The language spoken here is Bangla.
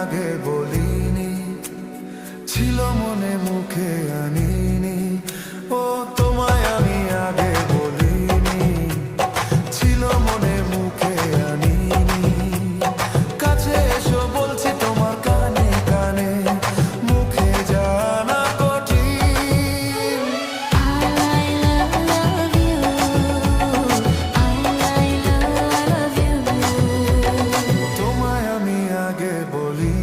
আগে বলিনি, ছিল মনে মুখে আনিনি। ও তোমায় আমি আগে বলিনি, ছিল মনে মুখে আনিনি। কাছে এসো বলছি তোমার কানে কানে, মুখে জানা কঠিন। তোমায় আমি আগে বলি